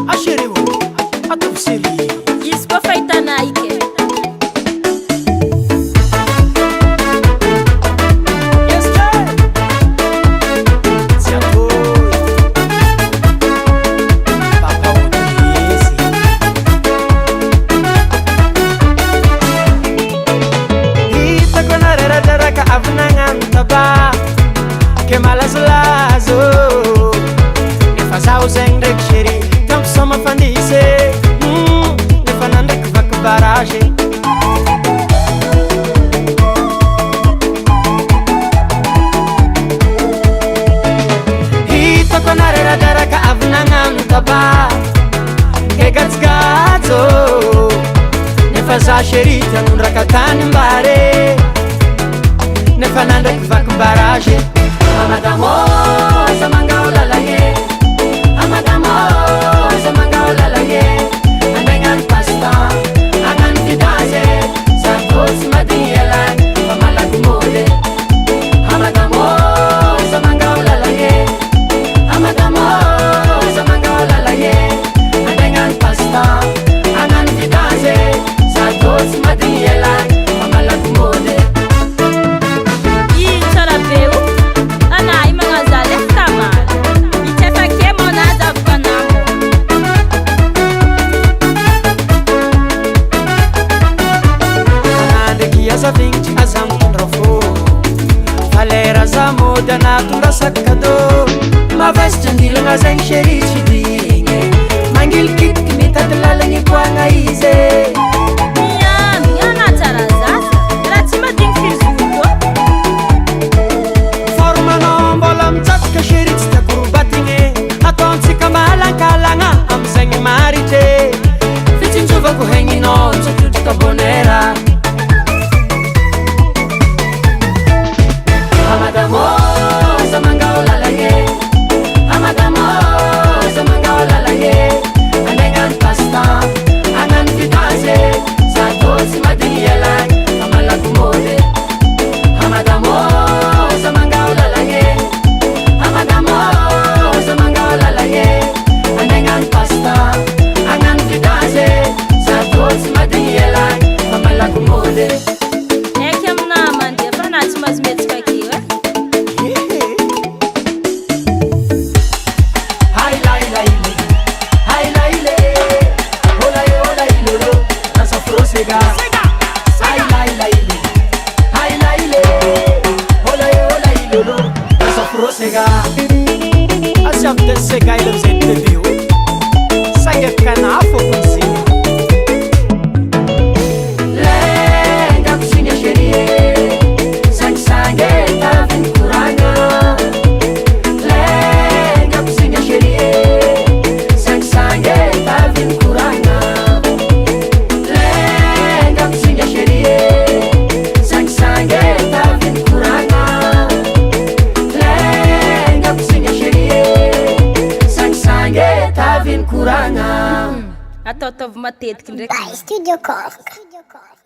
Asherewo atopseli izy koa fahitana ike que malaslazo nefa zaho zegny ndraiky chéri tampo sa mafandise nefa nandraiky vaky barage hitako anareradraraka avy nagnano taba ke gatsigajo nefa za chéri tianondraka tany mbare nefa nandraiky vaky barage Amadamosa mangaula la ye Amadamosa mangaula la ye Andengan pasta Angan kidaze Sarkoz madiyela Pamalagu mole Amadamosa mangaula la ye Amadamosa mangaula la ye Andengan pasta Angan kidaze Sarkoz madiyela Pamalagu mole Vinci azamo kondrafo Valera zamo danatonda sakado Mavesty andilagna zegny chéri tsy digny Mangily kitiky mitady lalagny koagna izy Miana tsara zaza raha tsy madigny firy koa Formanao mbola mitsatoka chéri tsy tiako robatigny Ataontsika malankalagna amizegny maritry Fitsinjovako hegninao mitsatrotraka bonera Amadamosa mangaula la ye Amadamosa mangaula la ye Andengan pasta Angan kidaze Sarkozy madiyela Pamalagu mole Amadamosa mangaula la ye Amadamosa mangaula la ye Andengan pasta Angan kidaze Sarkozy madiyela Pamalagu mole Eky amina mandeha fa na tsy mazometsika akeo Asiamte sega ilem zette diu Sanger kana fokunsi Lenga kusinya sherie Sang-sange tavin kuranga Lenga kusinya sherie Sang-sange tavin kuranga Lenga kusinya sherie Sang-sange tavin kuranga ataotavo matetiky ndraiky Studio Cork.